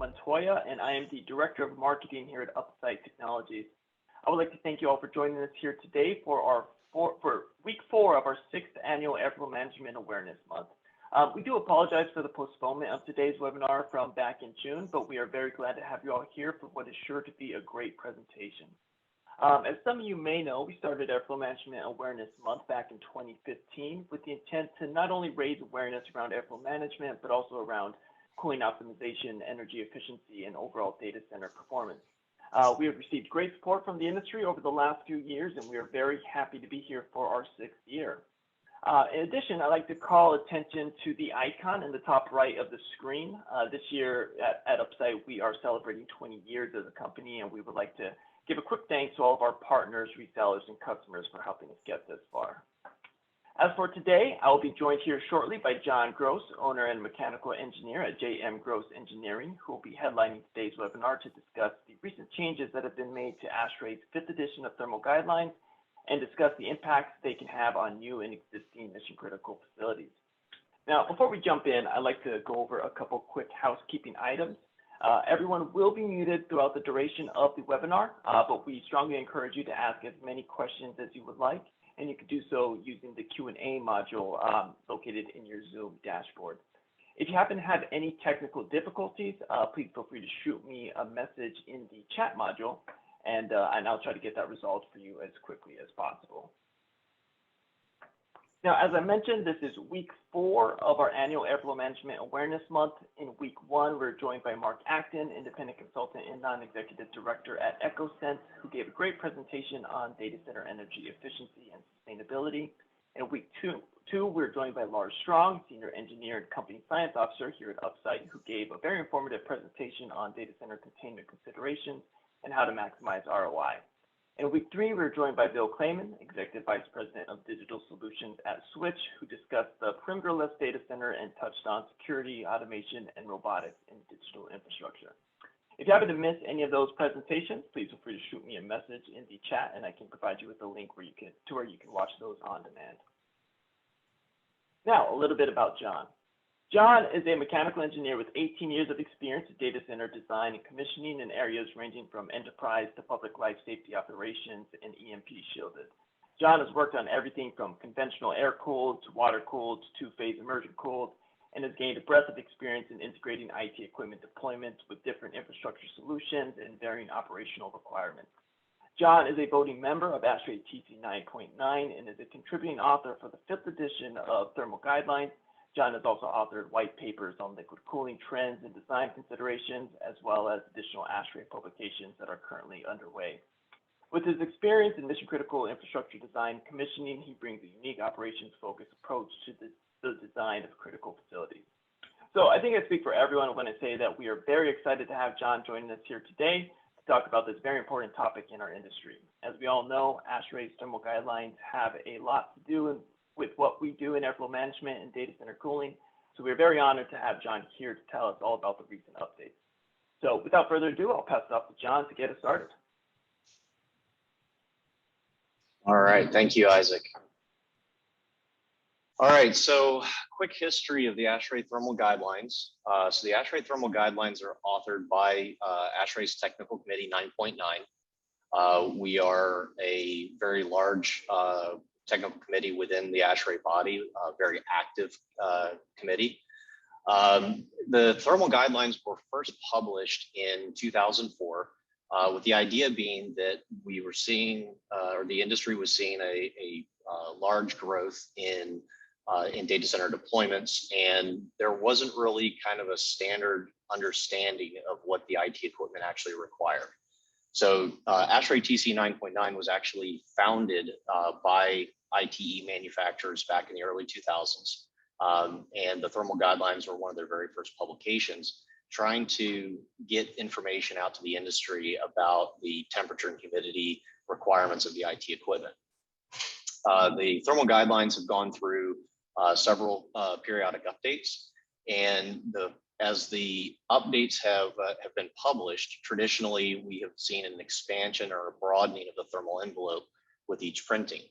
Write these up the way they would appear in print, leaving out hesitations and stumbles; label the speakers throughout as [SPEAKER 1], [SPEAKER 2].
[SPEAKER 1] Montoya, and I am the Director of Marketing here at Upside Technologies. I would like to thank you all for joining us here today for week 4 of our 6th annual Airflow Management Awareness Month. We do apologize for the postponement of today's webinar from back in June, but we are very glad to have you all here for what is sure to be a great presentation. As some of you may know, we started Airflow Management Awareness Month back in 2015 with the intent to not only raise awareness around airflow management, but also around cooling optimization, energy efficiency, and overall data center performance. We have received great support from the industry over the last few years, and we are very happy to be here for our 6th year. In addition, I'd like to call attention to the icon in the top right of the screen. This year at Upside, we are celebrating 20 years as a company, and we would like to give a quick thanks to all of our partners, resellers, and customers for helping us get this far. As for today, I will be joined here shortly by John Gross, owner and mechanical engineer at JM Gross Engineering, who will be headlining today's webinar to discuss the recent changes that have been made to ASHRAE's 5th edition of thermal guidelines and discuss the impacts they can have on new and existing mission-critical facilities. Now, before we jump in, I'd like to go over a couple quick housekeeping items. Everyone will be muted throughout the duration of the webinar, but we strongly encourage you to ask as many questions as you would like, and you can do so using the Q&A module located in your Zoom dashboard. If you happen to have any technical difficulties, please feel free to shoot me a message in the chat module, and I'll try to get that resolved for you as quickly as possible. Now, as I mentioned, this is week 4 of our annual Airflow Management Awareness Month. In week 1, we're joined by Mark Acton, independent consultant and non-executive director at EchoSense, who gave a great presentation on data center energy efficiency and sustainability. In week 2, we're joined by Lars Strong, senior engineer and company science officer here at Upside, who gave a very informative presentation on data center containment considerations and how to maximize ROI. In week 3, we're joined by Bill Clayman, Executive Vice President of Digital Solutions at Switch, who discussed the perimeterless data center and touched on security, automation, and robotics in digital infrastructure. If you happen to miss any of those presentations, please feel free to shoot me a message in the chat, and I can provide you with a link where you can watch those on demand. Now, a little bit about John. John is a mechanical engineer with 18 years of experience in data center design and commissioning in areas ranging from enterprise to public life safety operations and EMP shielded. John has worked on everything from conventional air-cooled to water-cooled to two-phase immersion-cooled, and has gained a breadth of experience in integrating IT equipment deployments with different infrastructure solutions and varying operational requirements. John is a voting member of ASHRAE TC 9.9 and is a contributing author for the 5th edition of Thermal Guidelines. John has also authored white papers on liquid cooling trends and design considerations, as well as additional ASHRAE publications that are currently underway. With his experience in mission-critical infrastructure design and commissioning, he brings a unique operations-focused approach to the design of critical facilities. So I think I speak for everyone when I say that we are very excited to have John joining us here today to talk about this very important topic in our industry. As we all know, ASHRAE's thermal guidelines have a lot to do with what we do in airflow management and data center cooling. So we're very honored to have John here to tell us all about the recent updates. So without further ado, I'll pass it off to John to get us started.
[SPEAKER 2] All right, thank you, Isaac. All right, so quick history of the ASHRAE Thermal Guidelines. So the ASHRAE Thermal Guidelines are authored by ASHRAE's Technical Committee 9.9. We are a very large technical committee within the ASHRAE body, a very active committee. The thermal guidelines were first published in 2004, with the idea being that we were seeing, or the industry was seeing a large growth in data center deployments, and there wasn't really kind of a standard understanding of what the IT equipment actually required. So ASHRAE TC 9.9 was actually founded by ITE manufacturers back in the early 2000s. And the thermal guidelines were one of their very first publications, trying to get information out to the industry about the temperature and humidity requirements of the IT equipment. The thermal guidelines have gone through several periodic updates, and as the updates have been published, traditionally we have seen an expansion or a broadening of the thermal envelope with each printing.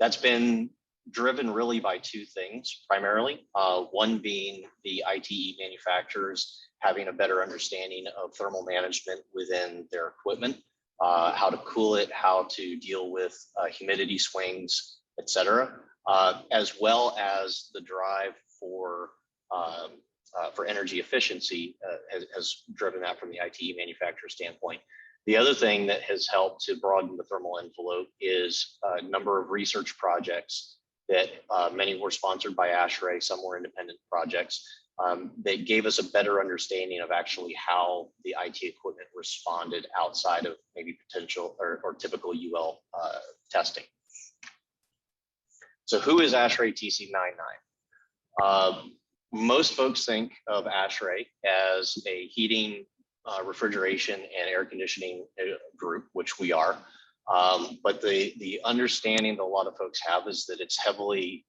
[SPEAKER 2] That's been driven really by two things primarily. One being the ITE manufacturers having a better understanding of thermal management within their equipment, how to cool it, how to deal with humidity swings, et cetera, as well as the drive for energy efficiency has driven that from the ITE manufacturer standpoint. The other thing that has helped to broaden the thermal envelope is a number of research projects that many were sponsored by ASHRAE, some were independent projects, that gave us a better understanding of actually how the IT equipment responded outside of maybe potential or typical UL testing. So who is ASHRAE TC 99? Most folks think of ASHRAE as a heating, refrigeration, and air conditioning group, which we are. But the understanding that a lot of folks have is that it's heavily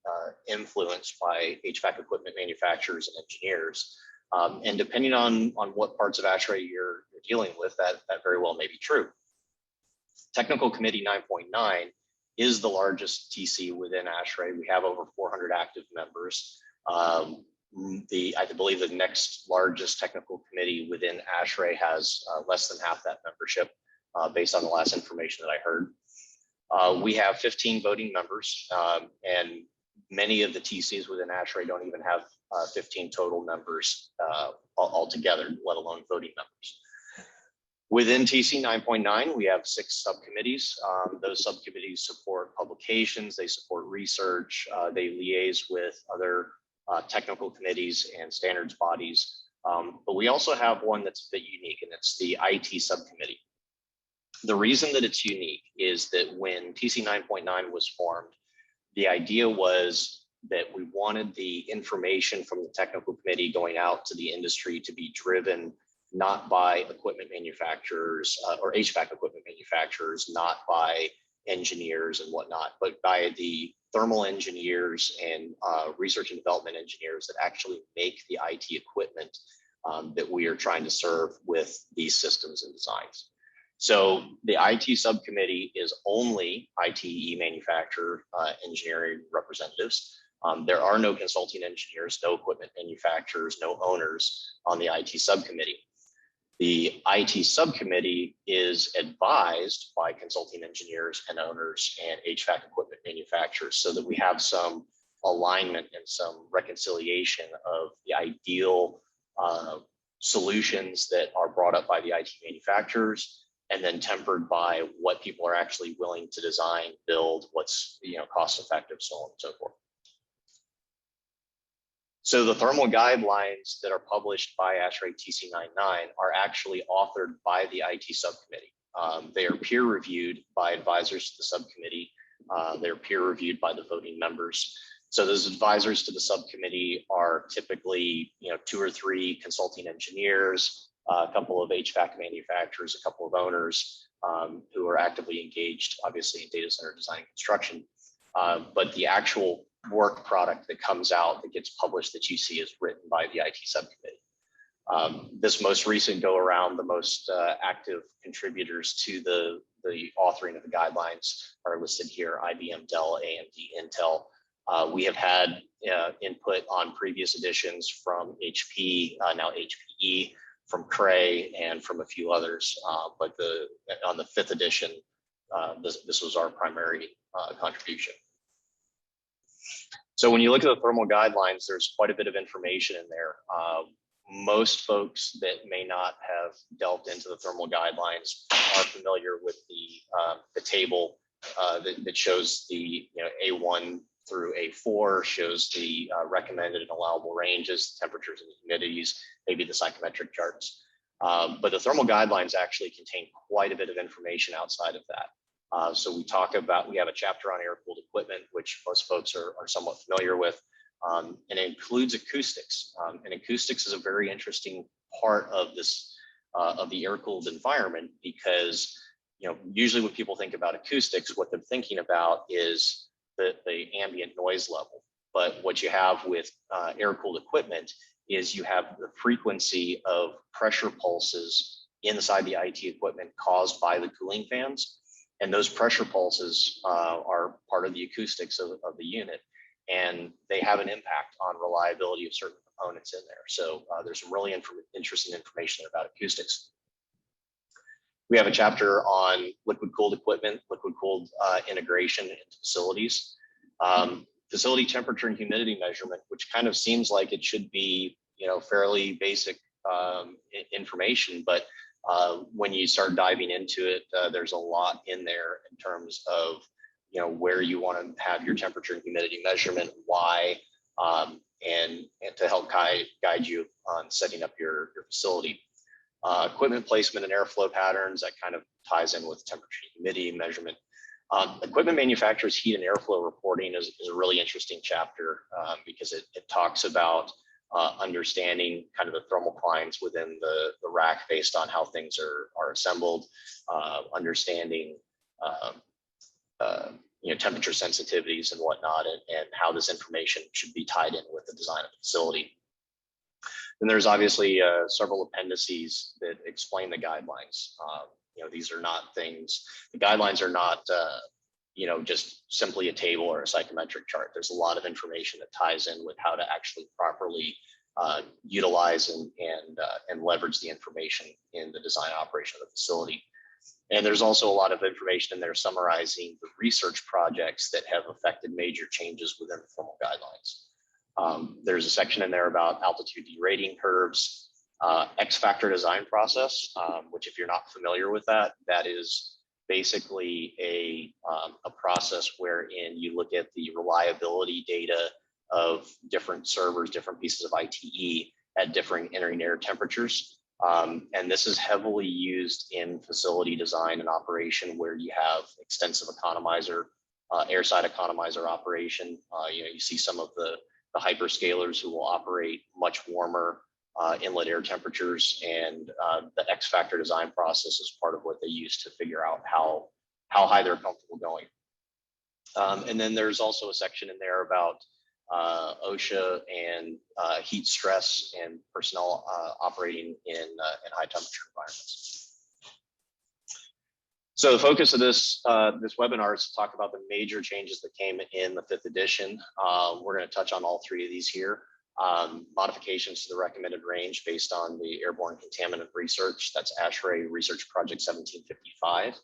[SPEAKER 2] influenced by HVAC equipment manufacturers and engineers. And depending on what parts of ASHRAE you're dealing with, that very well may be true. Technical Committee 9.9 is the largest TC within ASHRAE. We have over 400 active members. I believe the next largest technical committee within ASHRAE has less than half that membership, based on the last information that I heard. We have 15 voting members, and many of the TCs within ASHRAE don't even have 15 total members altogether, let alone voting members. Within TC 9.9, we have 6 subcommittees. Those subcommittees support publications, they support research, they liaise with other technical committees and standards bodies. But we also have one that's a bit unique, and it's the IT subcommittee. The reason that it's unique is that when TC 9.9 was formed, the idea was that we wanted the information from the technical committee going out to the industry to be driven not by equipment manufacturers or HVAC equipment manufacturers, not by engineers and whatnot, but by the thermal engineers and research and development engineers that actually make the IT equipment that we are trying to serve with these systems and designs. So the IT subcommittee is only ITE manufacturer engineering representatives. There are no consulting engineers, no equipment manufacturers, no owners on the IT subcommittee. The IT subcommittee is advised by consulting engineers and owners and HVAC equipment manufacturers so that we have some alignment and some reconciliation of the ideal solutions that are brought up by the IT manufacturers, and then tempered by what people are actually willing to design, build, what's cost effective, so on and so forth. So the thermal guidelines that are published by ASHRAE TC 99 are actually authored by the IT subcommittee. They are peer reviewed by advisors to the subcommittee. They're peer reviewed by the voting members. So those advisors to the subcommittee are typically 2 or 3 consulting engineers, a couple of HVAC manufacturers, a couple of owners who are actively engaged, obviously, in data center design and construction. But the actual work product that comes out that gets published that you see is written by the IT subcommittee. This most recent go around, the most active contributors to the authoring of the guidelines are listed here: IBM, Dell, AMD, Intel. We have had input on previous editions from HP, now HPE, from Cray, and from a few others. But on the 5th edition, this was our primary contribution. So when you look at the thermal guidelines, there's quite a bit of information in there. Most folks that may not have delved into the thermal guidelines are familiar with the table that shows the A1 through A4, shows the recommended and allowable ranges, temperatures and humidities, maybe the psychometric charts. But the thermal guidelines actually contain quite a bit of information outside of that. So we have a chapter on air-cooled equipment, which most folks are somewhat familiar with, and it includes acoustics. And acoustics is a very interesting part of this, of the air-cooled environment, because usually when people think about acoustics, what they're thinking about is the ambient noise level. But what you have with air-cooled equipment is you have the frequency of pressure pulses inside the IT equipment caused by the cooling fans. And those pressure pulses are part of the acoustics of the unit, and they have an impact on reliability of certain components in there. So there's some really interesting information about acoustics. We have a chapter on liquid-cooled equipment, liquid-cooled integration into facilities. Facility temperature and humidity measurement, which kind of seems like it should be, fairly basic information, but when you start diving into it, there's a lot in there in terms of, where you want to have your temperature and humidity measurement, why, and to help guide you on setting up your facility. Equipment placement and airflow patterns, that kind of ties in with temperature and humidity measurement. Equipment manufacturers' heat and airflow reporting is a really interesting chapter because it talks about understanding kind of the thermal climbs within the rack based on how things are assembled, understanding temperature sensitivities and whatnot, and how this information should be tied in with the design of the facility. And there's obviously several appendices that explain the guidelines. These are not things, the guidelines are not, just simply a table or a psychometric chart. There's a lot of information that ties in with how to actually properly utilize and leverage the information in the design and operation of the facility. And there's also a lot of information in there summarizing the research projects that have affected major changes within the thermal guidelines. There's a section in there about altitude derating curves, X-factor design process, which if you're not familiar with that, that is basically a process wherein you look at the reliability data of different servers, different pieces of ITE at differing entering air temperatures. And this is heavily used in facility design and operation where you have extensive economizer, airside economizer operation. You see some of the hyperscalers who will operate much warmer inlet air temperatures, and the X-factor design process is part of what they use to figure out how high they're comfortable going. And then there's also a section in there about OSHA and heat stress and personnel operating in high temperature environments. So the focus of this webinar is to talk about the major changes that came in the 5th edition. We're going to touch on all 3 of these here. Modifications to the recommended range based on the airborne contaminant research. That's ASHRAE Research Project 1755.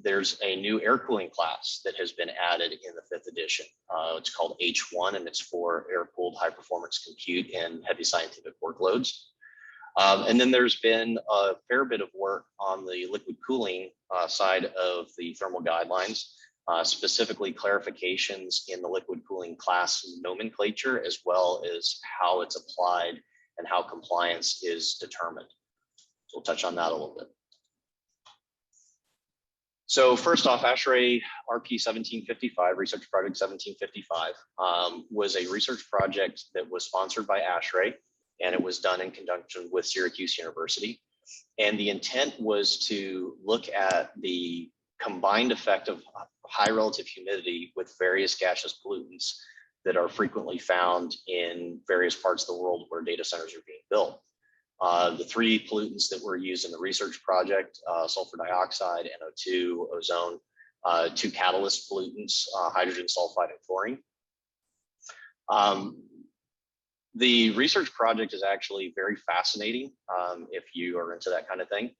[SPEAKER 2] There's a new air cooling class that has been added in the 5th edition. It's called H1, and it's for air-cooled high-performance compute and heavy scientific workloads. And then there's been a fair bit of work on the liquid cooling side of the thermal guidelines, specifically clarifications in the liquid cooling class nomenclature, as well as how it's applied and how compliance is determined. So we'll touch on that a little bit. So first off, ASHRAE RP 1755, Research Project 1755, was a research project that was sponsored by ASHRAE, and it was done in conjunction with Syracuse University. And the intent was to look at the combined effect of high relative humidity with various gaseous pollutants that are frequently found in various parts of the world where data centers are being built. The 3 pollutants that were used in the research project, sulfur dioxide, NO2, ozone, 2 catalyst pollutants, hydrogen sulfide and chlorine. The research project is actually very fascinating if you are into that kind of thing.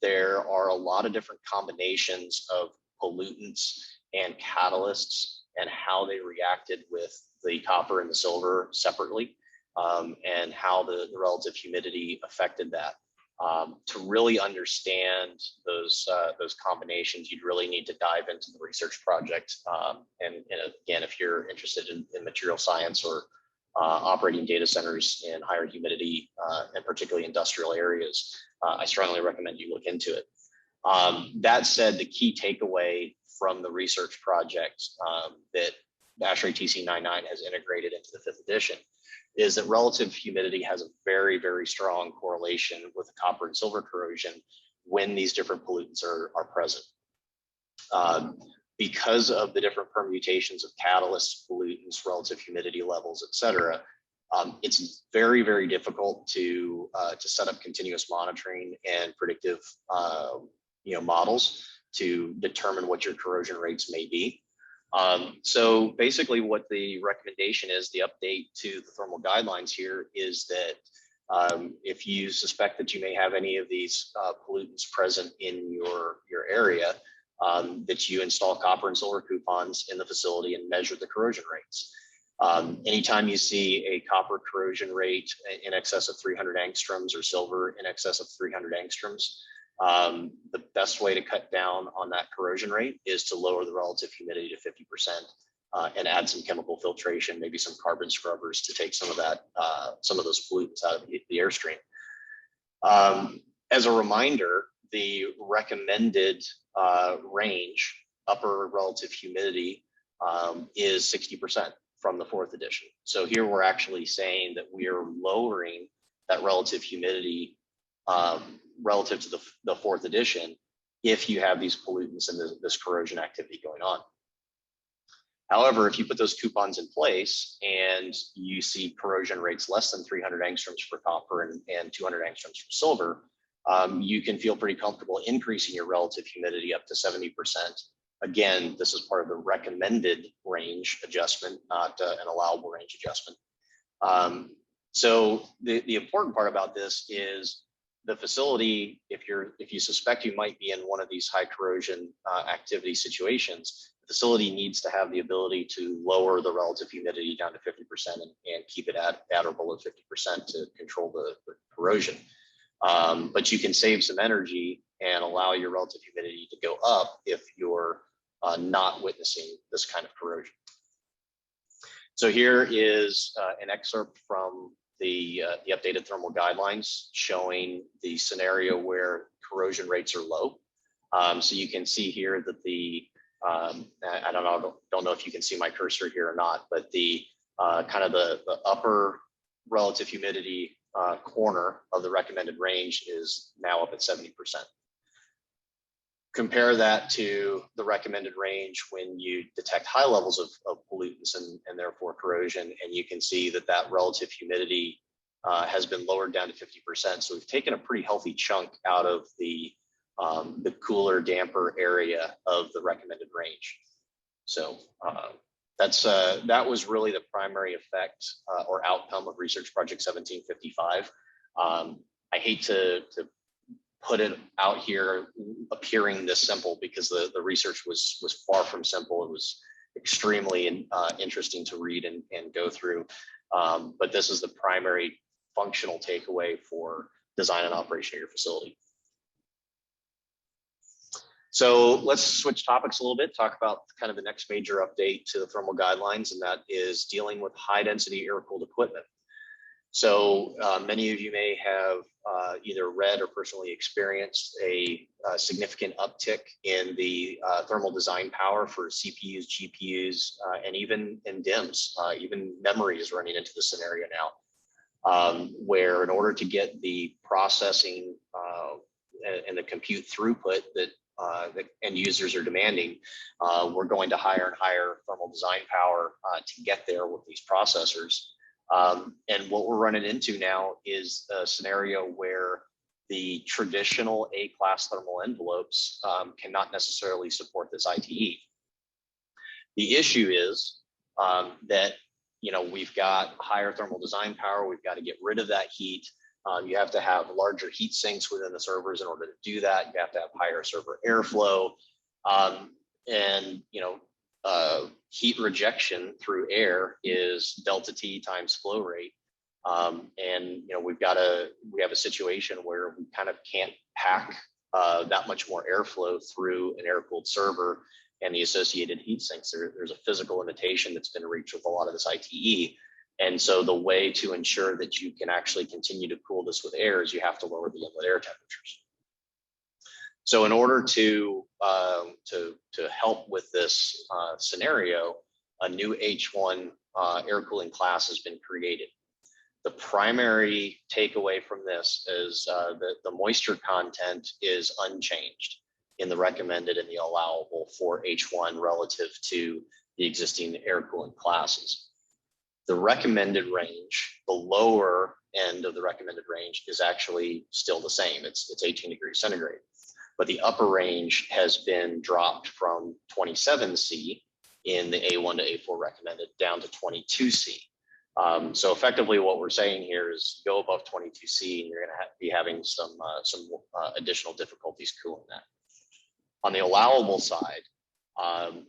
[SPEAKER 2] There are a lot of different combinations of pollutants and catalysts and how they reacted with the copper and the silver separately, and how the relative humidity affected that. To really understand those combinations, you'd really need to dive into the research project. And again, if you're interested in material science or operating data centers in higher humidity and particularly industrial areas, I strongly recommend you look into it. That said, the key takeaway from the research project that ASHRAE TC 99 has integrated into the 5th edition is that relative humidity has a very, very strong correlation with the copper and silver corrosion when these different pollutants are present. Because of the different permutations of catalysts, pollutants, relative humidity levels, et cetera, it's very, very difficult to set up continuous monitoring and predictive models to determine what your corrosion rates may be. So basically what the recommendation is, the update to the thermal guidelines here is that if you suspect that you may have any of these pollutants present in your area, that you install copper and silver coupons in the facility and measure the corrosion rates. Anytime you see a copper corrosion rate in excess of 300 angstroms or silver in excess of 300 angstroms, the best way to cut down on that corrosion rate is to lower the relative humidity to 50% and add some chemical filtration, maybe some carbon scrubbers to take some of that, some of those pollutants out of the airstream. As a reminder, the recommended range, upper relative humidity, is 60% from the 4th edition. So here we're actually saying that we are lowering that relative humidity relative to the 4th edition if you have these pollutants and this corrosion activity going on. However, if you put those coupons in place and you see corrosion rates less than 300 angstroms for copper and 200 angstroms for silver, you can feel pretty comfortable increasing your relative humidity up to 70%. Again, this is part of the recommended range adjustment, not an allowable range adjustment. So the important part about this is the facility, if you suspect you might be in one of these high corrosion activity situations, the facility needs to have the ability to lower the relative humidity down to 50% and keep it at or below 50% to control the corrosion. But you can save some energy and allow your relative humidity to go up if you're not witnessing this kind of corrosion. So here is an excerpt from the updated thermal guidelines showing the scenario where corrosion rates are low. So you can see here that I don't know if you can see my cursor here or not, but the kind of the upper relative humidity corner of the recommended range is now up at 70%. Compare that to the recommended range when you detect high levels of pollutants and therefore corrosion, and you can see that relative humidity has been lowered down to 50%. So we've taken a pretty healthy chunk out of the cooler, damper area of the recommended range. So that was really the primary effect or outcome of Research Project 1755. I hate to put it out here appearing this simple because the research was far from simple. It was extremely interesting to read and go through. But this is the primary functional takeaway for design and operation of your facility. So let's switch topics a little bit, talk about kind of the next major update to the thermal guidelines, and that is dealing with high density air-cooled equipment. So many of you may have either read or personally experienced a significant uptick in the thermal design power for CPUs, GPUs, and even in DIMMs. Even memory is running into the scenario now, where in order to get the processing and the compute throughput that end users are demanding, we're going to higher and higher thermal design power to get there with these processors. And what we're running into now is a scenario where the traditional A-class thermal envelopes cannot necessarily support this ITE. The issue is that we've got higher thermal design power. We've got to get rid of that heat. You have to have larger heat sinks within the servers in order to do that. You have to have higher server airflow, and heat rejection through air is delta T times flow rate. And we have a situation where we kind of can't pack that much more airflow through an air-cooled server and the associated heat sinks. There's a physical limitation that's been reached with a lot of this ITE. And so the way to ensure that you can actually continue to cool this with air is you have to lower the inlet air temperatures. So in order to help with this scenario, a new H1 air cooling class has been created. The primary takeaway from this is that the moisture content is unchanged in the recommended and the allowable for H1 relative to the existing air cooling classes. The recommended range, the lower end of the recommended range, is actually still the same. It's 18 degrees centigrade. but the upper range has been dropped from 27C in the A1 to A4 recommended down to 22C. So effectively what we're saying here is go above 22C and you're going to be having some additional difficulties cooling that. On the allowable side,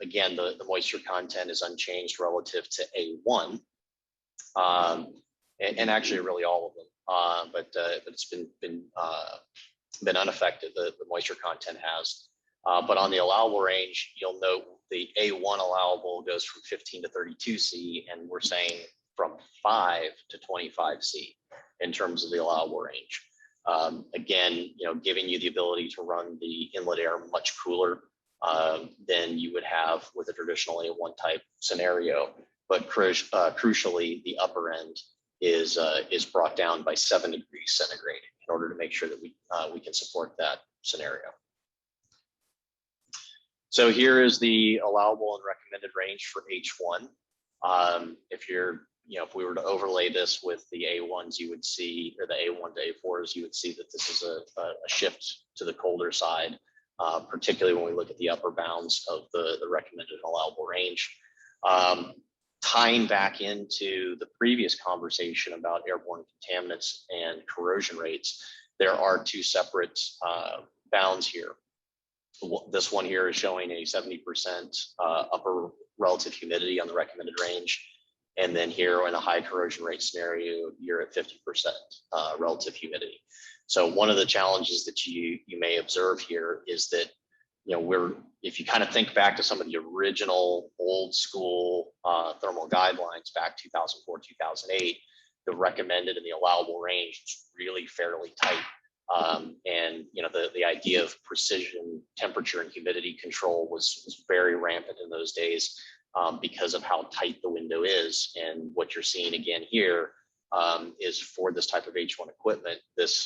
[SPEAKER 2] again, the moisture content is unchanged relative to A1, and actually really all of them, but it's been unaffected. The moisture content has, but on the allowable range, you'll note the A1 allowable goes from 15 to 32C, and we're saying from 5 to 25C in terms of the allowable range. Again, giving you the ability to run the inlet air much cooler than you would have with a traditional A1 type scenario. But crucially, the upper end is brought down by 7 degrees centigrade in order to make sure that we can support that scenario. So here is the allowable and recommended range for H1. If we were to overlay this with the A1s, you would see, or the A1 to A4s, you would see that this is a shift to the colder side, particularly when we look at the upper bounds of the recommended and allowable range. Tying back into the previous conversation about airborne contaminants and corrosion rates, there are two separate bounds here. This one here is showing a 70% upper relative humidity on the recommended range. And then here in a high corrosion rate scenario, you're at 50% relative humidity. So one of the challenges that you may observe here is that, if you kind of think back to some of the original old school thermal guidelines back 2004, 2008, the recommended and the allowable range is really fairly tight. And the idea of precision temperature and humidity control was very rampant in those days because of how tight the window is. And what you're seeing again here is for this type of H1 equipment, this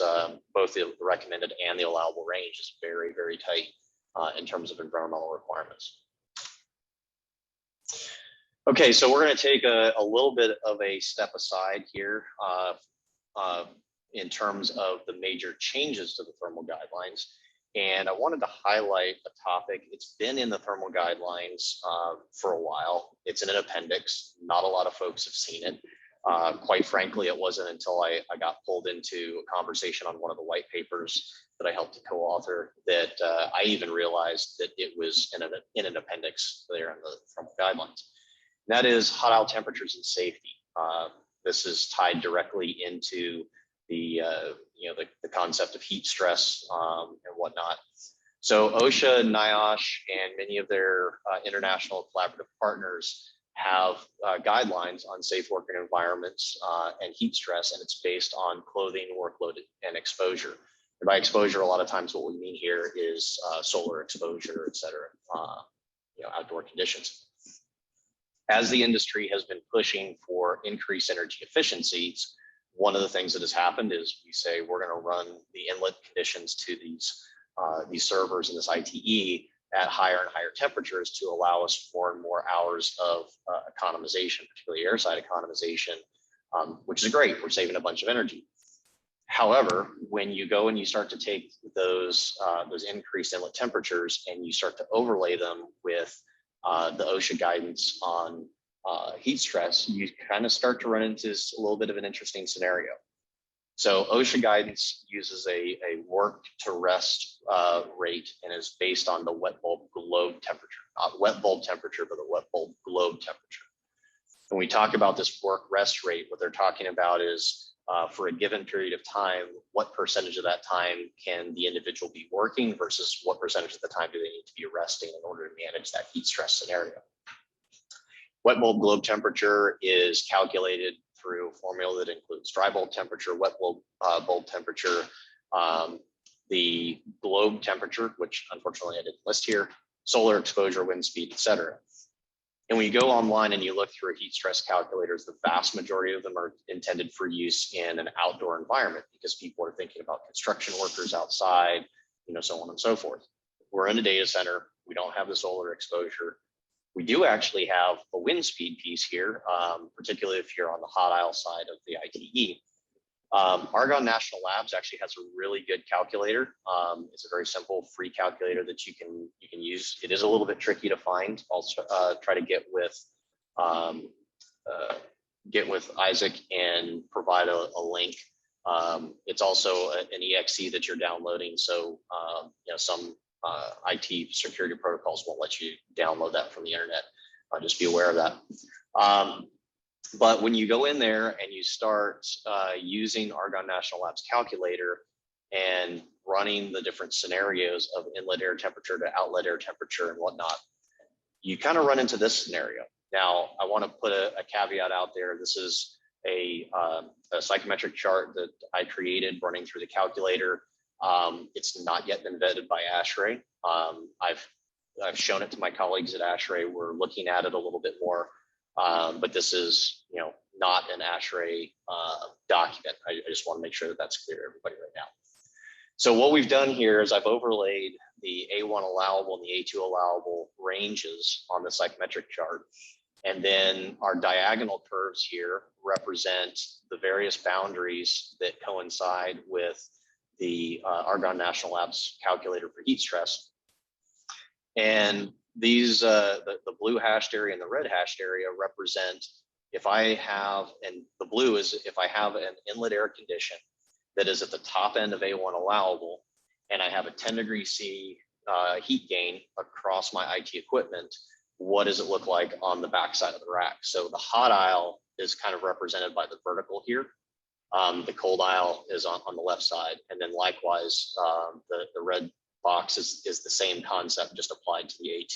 [SPEAKER 2] both the recommended and the allowable range is very, very tight in terms of environmental requirements. Okay, so we're going to take a little bit of a step aside here in terms of the major changes to the thermal guidelines. And I wanted to highlight a topic. It's been in the thermal guidelines for a while. It's in an appendix. Not a lot of folks have seen it. Quite frankly, it wasn't until I got pulled into a conversation on one of the white papers that I helped to co-author that I even realized that it was in an appendix there in the thermal guidelines. And that is hot aisle temperatures and safety. This is tied directly into the concept of heat stress and whatnot. So OSHA, NIOSH, and many of their international collaborative partners have guidelines on safe working environments and heat stress, and it's based on clothing, workload, and exposure. And by exposure, a lot of times what we mean here is solar exposure, et cetera, outdoor conditions. As the industry has been pushing for increased energy efficiencies, one of the things that has happened is we say we're going to run the inlet conditions to these servers in this ITE at higher and higher temperatures to allow us more and more hours of economization, particularly airside economization, which is great. We're saving a bunch of energy. However, when you go and you start to take those increased inlet temperatures and you start to overlay them with the OSHA guidance on heat stress, you kind of start to run into a little bit of an interesting scenario. So OSHA guidance uses a work to rest rate and is based on the wet bulb globe temperature, not wet bulb temperature, but the wet bulb globe temperature. When we talk about this work rest rate, what they're talking about is for a given period of time, what percentage of that time can the individual be working versus what percentage of the time do they need to be resting in order to manage that heat stress scenario. Wet bulb globe temperature is calculated through a formula that includes dry bulb temperature, wet bulb temperature, the globe temperature, which unfortunately I didn't list here, solar exposure, wind speed, et cetera. And when you go online and you look through heat stress calculators, the vast majority of them are intended for use in an outdoor environment because people are thinking about construction workers outside, so on and so forth. We're in a data center. We don't have the solar exposure. We do actually have a wind speed piece here, particularly if you're on the hot aisle side of the ITE. Argonne National Labs actually has a really good calculator. It's a very simple free calculator that you can use. It is a little bit tricky to find. I'll try to um, get with Isaac and provide a link. It's also an EXE that you're downloading. So some IT security protocols won't let you download that from the internet. Just be aware of that. But when you go in there and you start using Argonne National Labs calculator and running the different scenarios of inlet air temperature to outlet air temperature and whatnot, you kind of run into this scenario. Now, I want to put a caveat out there. This is a psychometric chart that I created running through the calculator. It's not yet been vetted by ASHRAE. I've shown it to my colleagues at ASHRAE. We're looking at it a little bit more. But this is, not an ASHRAE document. I just want to make sure that that's clear to everybody right now. So what we've done here is I've overlaid the A1 allowable and the A2 allowable ranges on the psychometric chart. And then our diagonal curves here represent the various boundaries that coincide with the Argonne National Labs calculator for heat stress. And these, the blue hashed area and the red hashed area represent if I have, and the blue is if I have an inlet air condition that is at the top end of A1 allowable, and I have a 10°C heat gain across my IT equipment, what does it look like on the backside of the rack? So the hot aisle is kind of represented by the vertical here. The cold aisle is on the left side. And then likewise, the red box is the same concept, just applied to the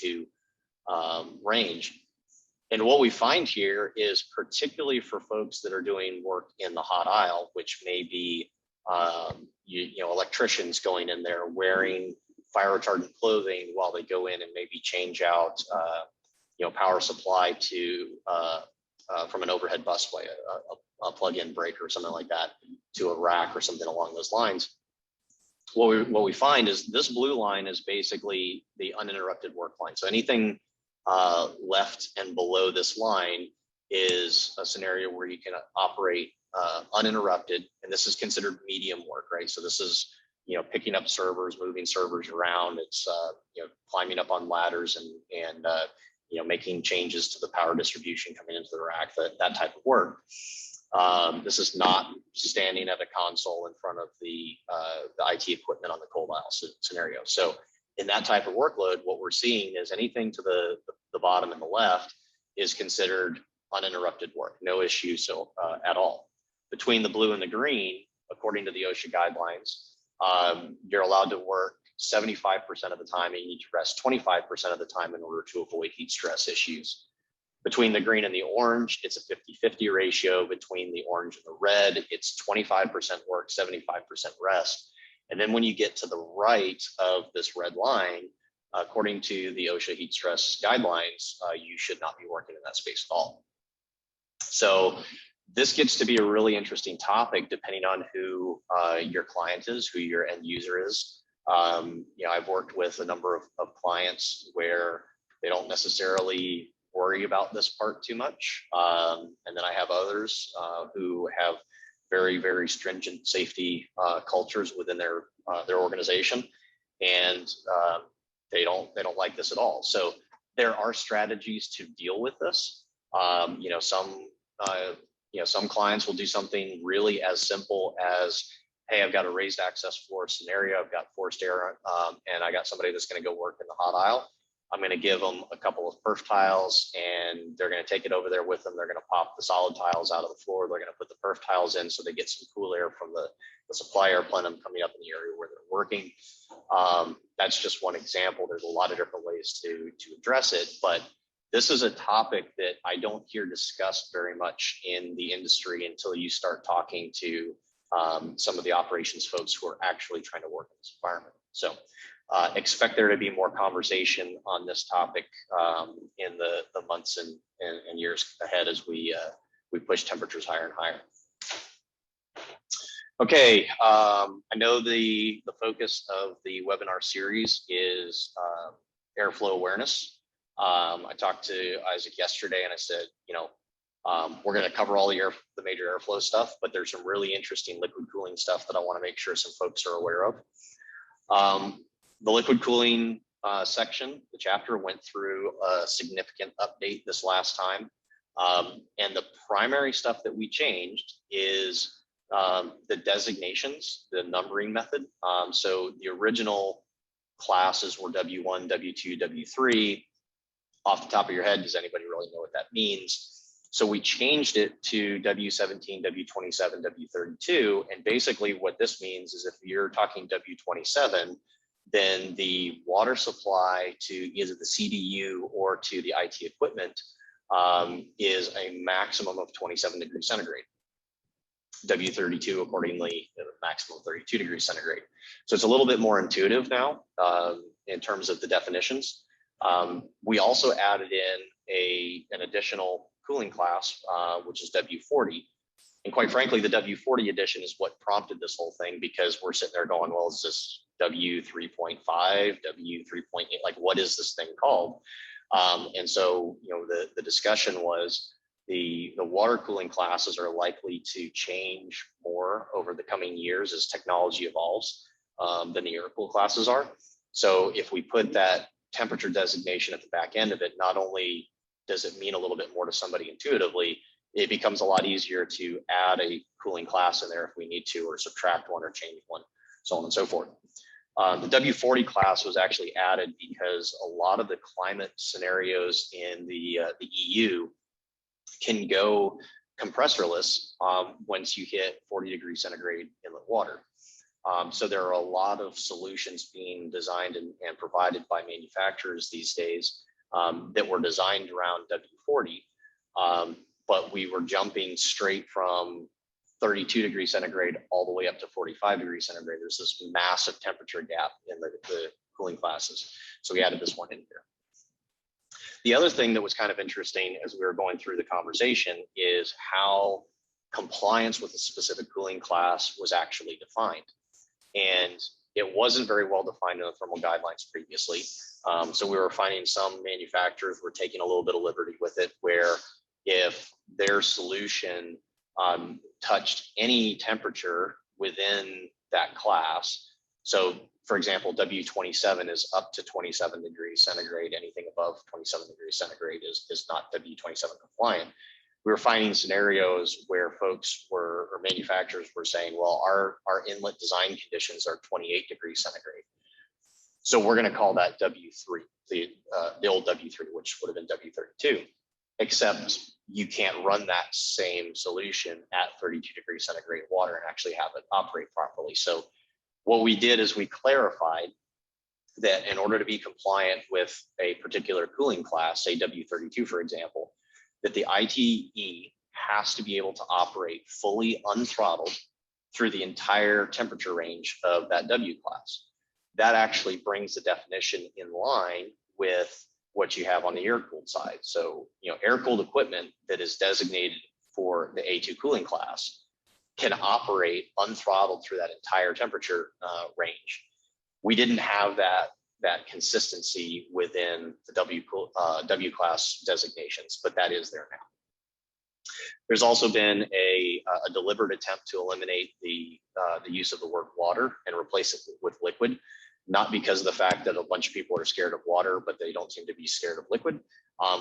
[SPEAKER 2] A2 range. And what we find here is particularly for folks that are doing work in the hot aisle, which may be electricians going in there wearing fire retardant clothing while they go in and maybe change out power supply to from an overhead busway, a plug-in breaker or something like that, to a rack or something along those lines. What we find is this blue line is basically the uninterrupted work line. So anything left and below this line is a scenario where you can operate uninterrupted, and this is considered medium work, right? So this is picking up servers, moving servers around. It's climbing up on ladders and making changes to the power distribution coming into the rack, that type of work. This is not standing at a console in front of the IT equipment on the cold aisle scenario. So in that type of workload, what we're seeing is anything to the bottom and the left is considered uninterrupted work, no issue at all. Between the blue and the green, according to the OSHA guidelines, you're allowed to work 75% of the time, and you need to rest 25% of the time in order to avoid heat stress issues. Between the green and the orange, it's a 50-50 ratio. Between the orange and the red, it's 25% work, 75% rest. And then when you get to the right of this red line, according to the OSHA heat stress guidelines, you should not be working in that space at all. So this gets to be a really interesting topic depending on who your client is, who your end user is. I've worked with a number of clients where they don't necessarily worry about this part too much. And then I have others who have very, very stringent safety cultures within their organization, and they don't like this at all. So there are strategies to deal with this. Some clients will do something really as simple as, hey, I've got a raised access floor scenario, I've got forced air, and I got somebody that's going to go work in the hot aisle. I'm going to give them a couple of perf tiles, and they're going to take it over there with them. They're going to pop the solid tiles out of the floor. They're going to put the perf tiles in so they get some cool air from the supply air plenum coming up in the area where they're working. That's just one example. There's a lot of different ways to address it, but this is a topic that I don't hear discussed very much in the industry until you start talking to some of the operations folks who are actually trying to work in this environment. So expect there to be more conversation on this topic in the months and years ahead as we push temperatures higher and higher. Okay, I know the focus of the webinar series is airflow awareness. I talked to Isaac yesterday and I said, We're going to cover all the major airflow stuff, but there's some really interesting liquid cooling stuff that I want to make sure some folks are aware of. The liquid cooling section, the chapter went through a significant update this last time. And the primary stuff that we changed is the designations, the numbering method. So the original classes were W1, W2, W3. Off the top of your head, does anybody really know what that means? So we changed it to W17, W27, W32. And basically what this means is if you're talking W27, then the water supply to either the CDU or to the IT equipment is a maximum of 27 degrees centigrade. W32 accordingly, a maximum of 32 degrees centigrade. So it's a little bit more intuitive now in terms of the definitions. We also added in an additional cooling class, which is W40. And quite frankly, the W40 edition is what prompted this whole thing, because we're sitting there going, well, is this W3.5, W3.8, like what is this thing called? And so, the discussion was the water cooling classes are likely to change more over the coming years as technology evolves than the air cool classes are. So if we put that temperature designation at the back end of it, not only does it mean a little bit more to somebody intuitively, it becomes a lot easier to add a cooling class in there if we need to, or subtract one or change one, so on and so forth. The W40 class was actually added because a lot of the climate scenarios in the EU can go compressorless once you hit 40 degrees centigrade inlet water. So there are a lot of solutions being designed and provided by manufacturers these days that were designed around W40, but we were jumping straight from 32 degrees centigrade all the way up to 45 degrees centigrade. There's this massive temperature gap in the cooling classes. So we added this one in here. The other thing that was kind of interesting as we were going through the conversation is how compliance with a specific cooling class was actually defined. And it wasn't very well defined in the thermal guidelines previously. So we were finding some manufacturers were taking a little bit of liberty with it, where if their solution touched any temperature within that class. So for example, W27 is up to 27 degrees centigrade. Anything above 27 degrees centigrade is not W27 compliant. We were finding scenarios where folks were, or manufacturers were saying, well, our inlet design conditions are 28 degrees centigrade. So we're going to call that W3, the old W3, which would have been W32, except you can't run that same solution at 32 degrees centigrade water and actually have it operate properly. So what we did is we clarified that in order to be compliant with a particular cooling class, say W32, for example, that the ITE has to be able to operate fully unthrottled through the entire temperature range of that W class. That actually brings the definition in line with what you have on the air-cooled side. So, air-cooled equipment that is designated for the A2 cooling class can operate unthrottled through that entire temperature range. We didn't have that consistency within the W class designations, but that is there now. There's also been a deliberate attempt to eliminate the use of the word water and replace it with liquid, not because of the fact that a bunch of people are scared of water, but they don't seem to be scared of liquid,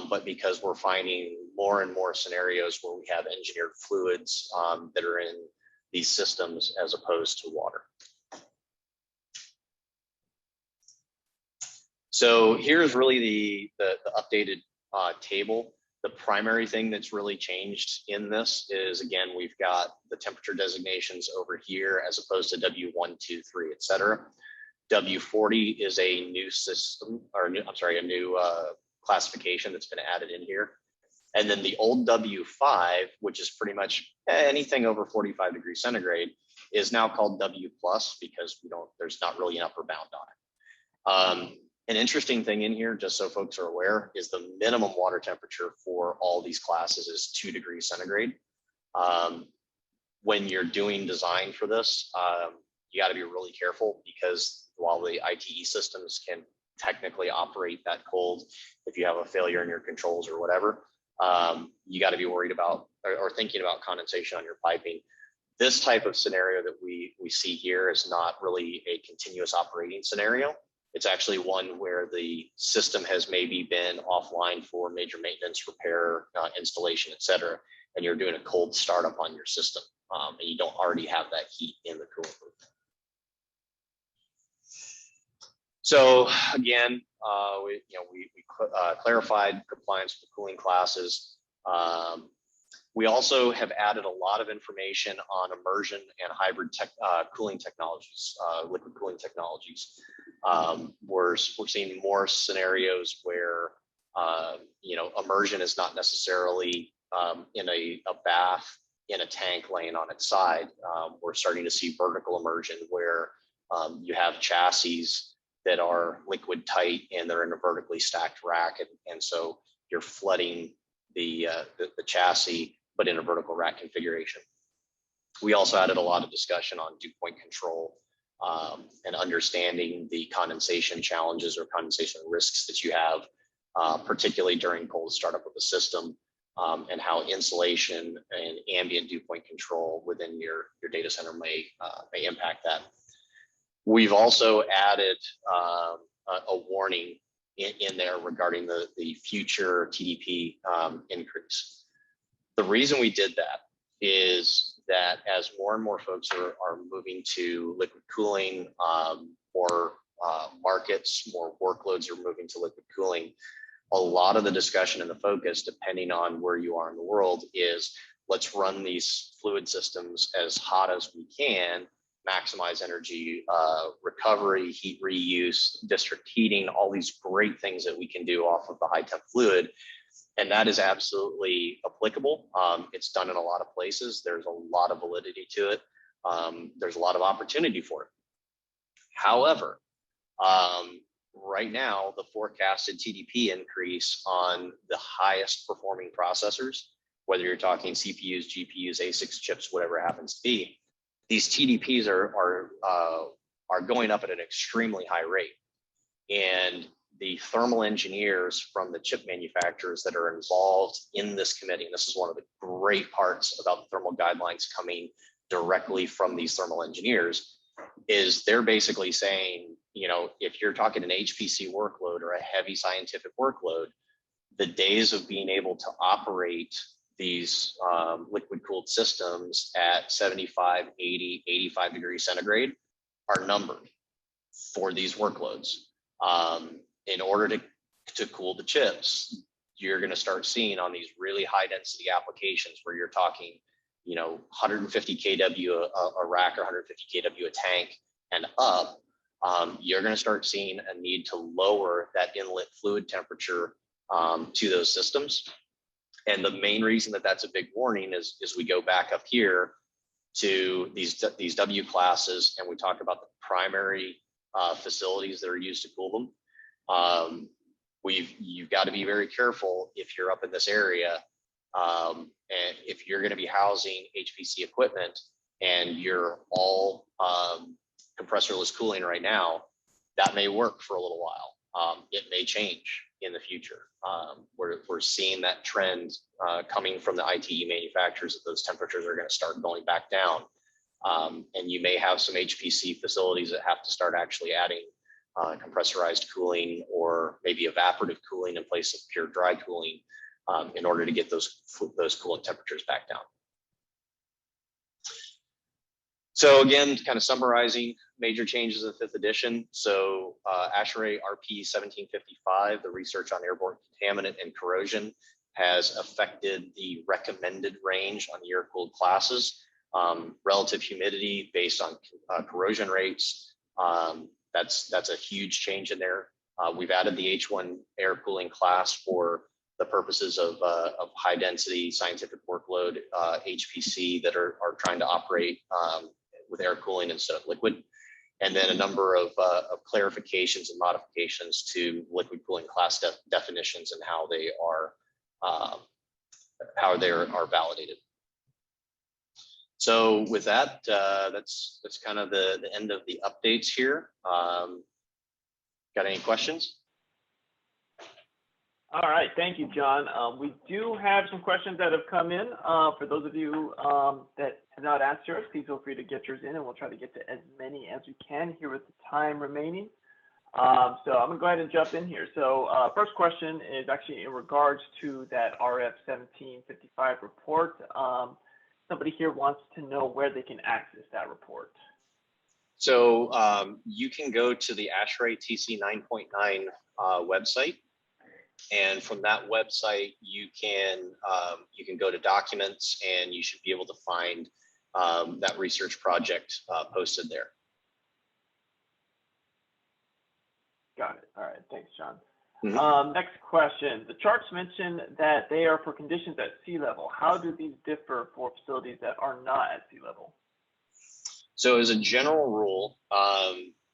[SPEAKER 2] but because we're finding more and more scenarios where we have engineered fluids that are in these systems as opposed to water. So here's really the updated table. The primary thing that's really changed in this is, again, we've got the temperature designations over here as opposed to W1, 2, 3, et cetera. W40 is a new system, or a new classification that's been added in here. And then the old W5, which is pretty much anything over 45 degrees centigrade, is now called W plus because there's not really an upper bound on it. An interesting thing in here, just so folks are aware, is the minimum water temperature for all these classes is 2 degrees centigrade. When you're doing design for this, you got to be really careful, because while the ITE systems can technically operate that cold, if you have a failure in your controls or whatever, you got to be worried about or thinking about condensation on your piping. This type of scenario that we see here is not really a continuous operating scenario. It's actually one where the system has maybe been offline for major maintenance, repair, installation, et cetera, and you're doing a cold startup on your system, and you don't already have that heat in the cooling loop. So again, we clarified compliance with the cooling classes. We also have added a lot of information on immersion and hybrid cooling technologies, liquid cooling technologies. We're seeing more scenarios where immersion is not necessarily in a bath in a tank laying on its side. We're starting to see vertical immersion where you have chassis that are liquid tight and they're in a vertically stacked rack, and so you're flooding the chassis, but in a vertical rack configuration. We also added a lot of discussion on dew point control and understanding the condensation challenges or condensation risks that you have, particularly during cold startup of the system, and how insulation and ambient dew point control within your data center may impact that. We've also added a warning in there regarding the future TDP increase. The reason we did that is that as more and more folks are moving to liquid cooling, more markets, more workloads are moving to liquid cooling, a lot of the discussion and the focus, depending on where you are in the world, is let's run these fluid systems as hot as we can, maximize energy recovery, heat reuse, district heating, all these great things that we can do off of the high temp fluid. And that is absolutely applicable. It's done in a lot of places. There's a lot of validity to it. There's a lot of opportunity for it. However, right now, the forecasted TDP increase on the highest performing processors, whether you're talking CPUs, GPUs, ASICs, chips, whatever it happens to be, these TDPs are going up at an extremely high rate. And the thermal engineers from the chip manufacturers that are involved in this committee, and this is one of the great parts about the thermal guidelines coming directly from these thermal engineers, is they're basically saying, if you're talking an HPC workload or a heavy scientific workload, the days of being able to operate these liquid cooled systems at 75, 80, 85 degrees centigrade are numbered for these workloads. In order to cool the chips, you're going to start seeing on these really high density applications where you're talking, 150 kW a rack or 150 kW a tank and up, you're going to start seeing a need to lower that inlet fluid temperature to those systems. And the main reason that that's a big warning is we go back up here to these W classes and we talk about the primary facilities that are used to cool them. You've got to be very careful if you're up in this area, and if you're going to be housing HPC equipment and you're all compressorless cooling right now, that may work for a little while. It may change in the future. We're seeing that trend coming from the ITE manufacturers that those temperatures are going to start going back down. And you may have some HPC facilities that have to start actually adding compressorized cooling or maybe evaporative cooling in place of pure dry cooling in order to get those cooling temperatures back down. So again, kind of summarizing major changes in the 5th edition. So ASHRAE RP 1755, the research on airborne contaminant and corrosion, has affected the recommended range on the air-cooled classes. Relative humidity based on corrosion rates, that's a huge change in there. We've added the H1 air cooling class for the purposes of high density scientific workload HPC that are trying to operate with air cooling instead of liquid. And then a number of clarifications and modifications to liquid cooling class definitions and how they are validated. So with that, that's kind of the end of the updates here. Got any questions?
[SPEAKER 1] All right, thank you, John. We do have some questions that have come in. For those of you that have not asked yours, please feel free to get yours in, and we'll try to get to as many as we can here with the time remaining. So I'm gonna go ahead and jump in here. So first question is actually in regards to that RF 1755 report. Somebody here wants to know where they can access that report.
[SPEAKER 2] So you can go to the ASHRAE TC 9.9 website. And from that website, you can go to documents, and you should be able to find that research project posted there.
[SPEAKER 1] Got it. All right. Thanks, John.
[SPEAKER 2] Mm-hmm.
[SPEAKER 1] Next question. The charts mention that they are for conditions at sea level. How do these differ for facilities that are not at sea level?
[SPEAKER 2] So as a general rule,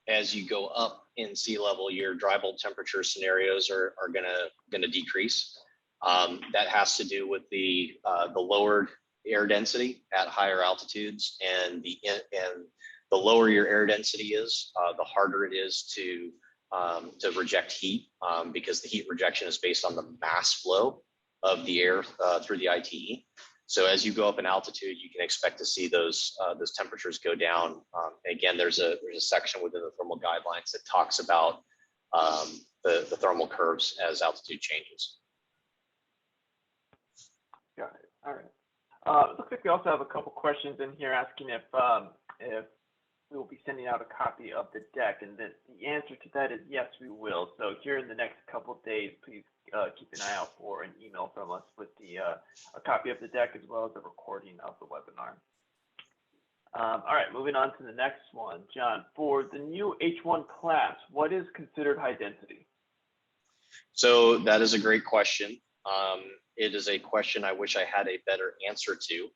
[SPEAKER 2] as you go up in sea level, your dry bulb temperature scenarios are gonna decrease. That has to do with the lowered air density at higher altitudes, and the lower your air density is, the harder it is to reject heat, because the heat rejection is based on the mass flow of the air through the ITE. So as you go up in altitude, you can expect to see those temperatures go down. Again, there's a section within the thermal guidelines that talks about the thermal curves as altitude changes.
[SPEAKER 1] Got it. All right. Looks like we also have a couple questions in here asking if we will be sending out a copy of the deck, and the answer to that is yes, we will. So here in the next couple of days, please keep an eye out for an email from us with a copy of the deck as well as a recording of the webinar. All right, moving on to the next one. John, for the new H1 class, what is considered high density?
[SPEAKER 2] So that is a great question. It is a question I wish I had a better answer to,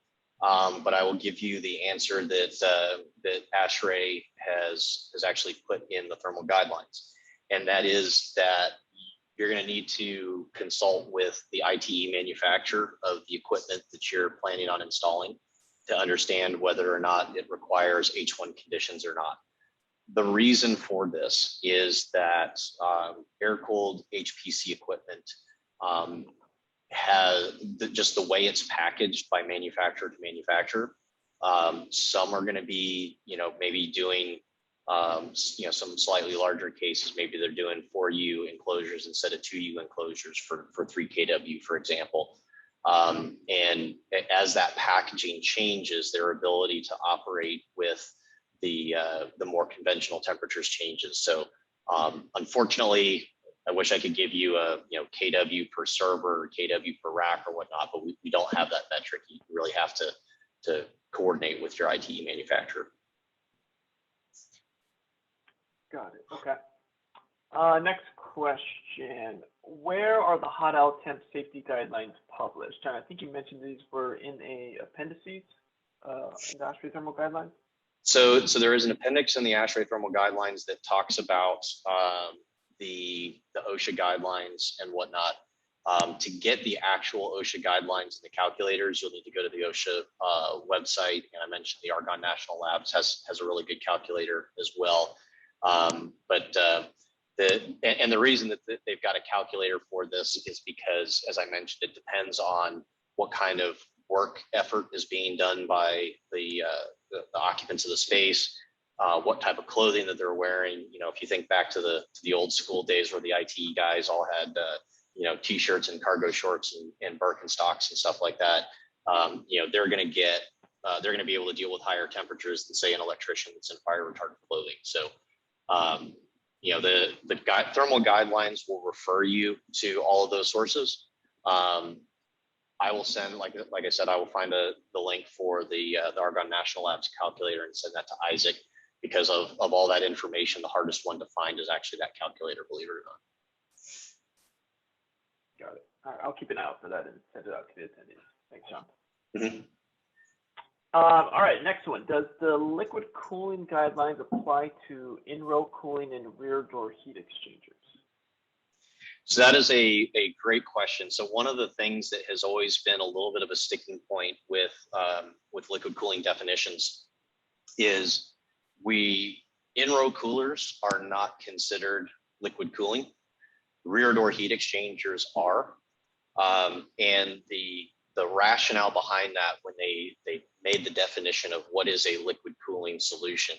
[SPEAKER 2] but I will give you the answer that ASHRAE has actually put in the thermal guidelines, and that is that you're going to need to consult with the ITE manufacturer of the equipment that you're planning on installing to understand whether or not it requires H1 conditions or not. The reason for this is that air-cooled HPC equipment has just the way it's packaged by manufacturer to manufacturer. Some are going to be, maybe doing some slightly larger cases. Maybe they're doing 4U enclosures instead of 2U enclosures for 3 kW, for example. And as that packaging changes, their ability to operate with the more conventional temperatures changes. So unfortunately, I wish I could give you a kW per server or kW per rack or whatnot, but we don't have that metric. You really have to coordinate with your ITE manufacturer.
[SPEAKER 1] Got it. Okay. Next question. Where are the hot out temp safety guidelines published? John, I think you mentioned these were in appendices in the ASHRAE thermal guidelines.
[SPEAKER 2] So there is an appendix in the ASHRAE thermal guidelines that talks about the OSHA guidelines and whatnot. To get the actual OSHA guidelines and the calculators, you'll need to go to the OSHA website. And I mentioned the Argonne National Labs has a really good calculator as well. The reason that they've got a calculator for this is because, as I mentioned, it depends on what kind of work effort is being done by the occupants of the space, what type of clothing that they're wearing. If you think back to the old school days where the ITE guys all had t-shirts and cargo shorts and Birkenstocks and stuff like that, they're going to be able to deal with higher temperatures than, say, an electrician that's in fire retardant clothing. So the thermal guidelines will refer you to all of those sources. I will send, like I said, I will find the link for the Argonne National Labs calculator and send that to Isaac, because of all that information, the hardest one to find is actually that calculator, believe it or not.
[SPEAKER 1] Got it. All right, I'll keep an eye out for that and send it out to the attendees. Thanks, John.
[SPEAKER 2] Mm-hmm.
[SPEAKER 1] All right, next one. Does the liquid cooling guidelines apply to in-row cooling and rear door heat exchangers?
[SPEAKER 2] So that is a great question. So one of the things that has always been a little bit of a sticking point with liquid cooling definitions is in-row coolers are not considered liquid cooling. Rear door heat exchangers are. And the rationale behind that when they made the definition of what is a liquid cooling solution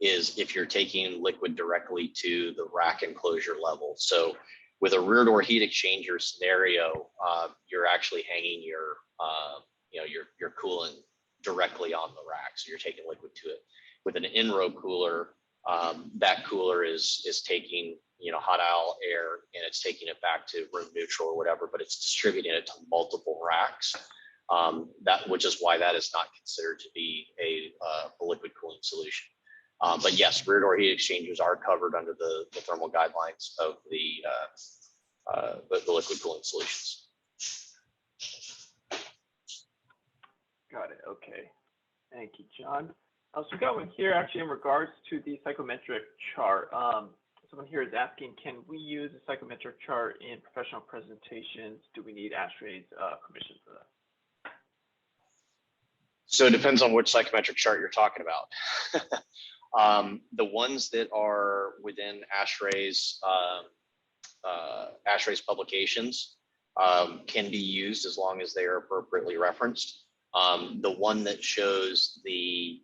[SPEAKER 2] is if you're taking liquid directly to the rack enclosure level. So with a rear door heat exchanger scenario, you're actually hanging your your coolant directly on the rack, so you're taking liquid to it. With an in-row cooler, that cooler is taking hot aisle air and it's taking it back to room neutral or whatever, but it's distributing it to multiple racks. Which is why that is not considered to be a liquid cooling solution. But yes, rear door heat exchangers are covered under the thermal guidelines of the liquid cooling solutions.
[SPEAKER 1] Got it. Okay. Thank you, John. So we got one here actually in regards to the psychometric chart. Someone here is asking, can we use a psychometric chart in professional presentations? Do we need ASHRAE's permission for that?
[SPEAKER 2] So it depends on which psychometric chart you're talking about. The ones that are within ASHRAE's publications can be used as long as they are appropriately referenced. The one that shows the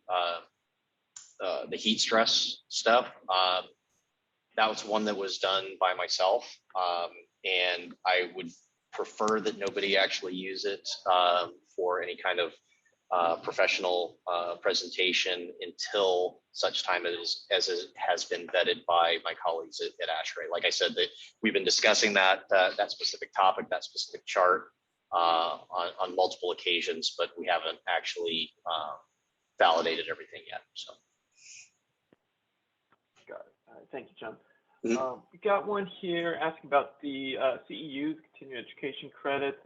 [SPEAKER 2] heat stress stuff, that was one that was done by myself, and I would prefer that nobody actually use it for any kind of professional presentation until such time as it has been vetted by my colleagues at ASHRAE. Like I said, that we've been discussing that specific topic, that specific chart on multiple occasions, but we haven't actually validated everything yet. So.
[SPEAKER 1] Got it. Thank you, John. We got one here asking about the CEU's continuing education credits.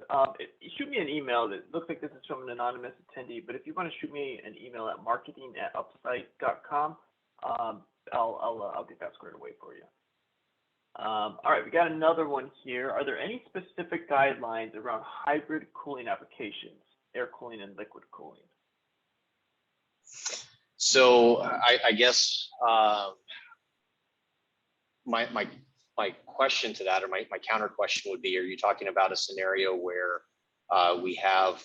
[SPEAKER 1] Shoot me an email. It looks like this is from an anonymous attendee, but if you want to shoot me an email at marketing@upsite.com, I'll get that squared away for you. All right, we got another one here. Are there any specific guidelines around hybrid cooling applications, air cooling and liquid cooling?
[SPEAKER 2] So I guess my question to that, or my counter question would be, are you talking about a scenario where we have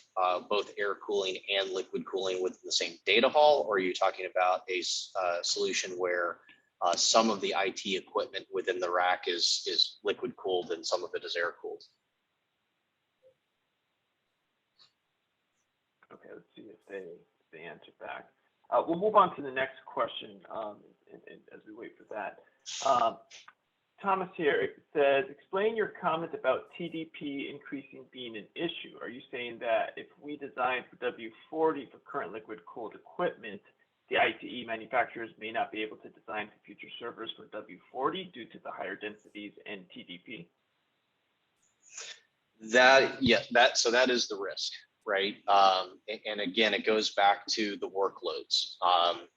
[SPEAKER 2] both air cooling and liquid cooling within the same data hall, or are you talking about a solution where some of the IT equipment within the rack is liquid cooled and some of it is air cooled?
[SPEAKER 1] Okay, let's see if they answer back. We'll move on to the next question as we wait for that. Thomas here says, explain your comment about TDP increasing being an issue. Are you saying that if we design for W40 for current liquid cooled equipment, the ITE manufacturers may not be able to design for future servers for W40 due to the higher densities and TDP?
[SPEAKER 2] So that is the risk, right? And again, it goes back to the workloads.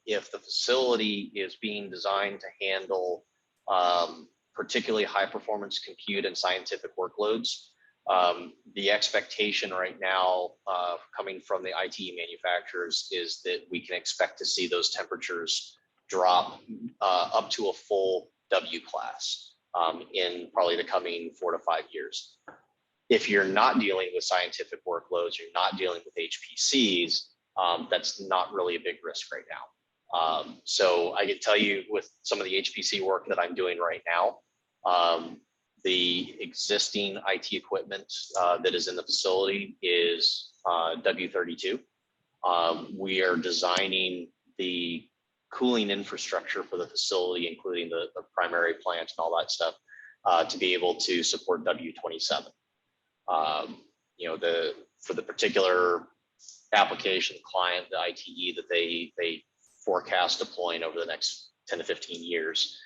[SPEAKER 2] If the facility is being designed to handle particularly high performance compute and scientific workloads, the expectation right now coming from the ITE manufacturers is that we can expect to see those temperatures drop up to a full W class in probably the coming 4 to 5 years. If you're not dealing with scientific workloads, you're not dealing with HPCs, that's not really a big risk right now. So I can tell you with some of the HPC work that I'm doing right now, the existing IT equipment that is in the facility is W32. We are designing the cooling infrastructure for the facility, including the primary plant and all that stuff, to be able to support W27. For the particular application client, the ITE that they forecast deploying over the next 10 to 15 years,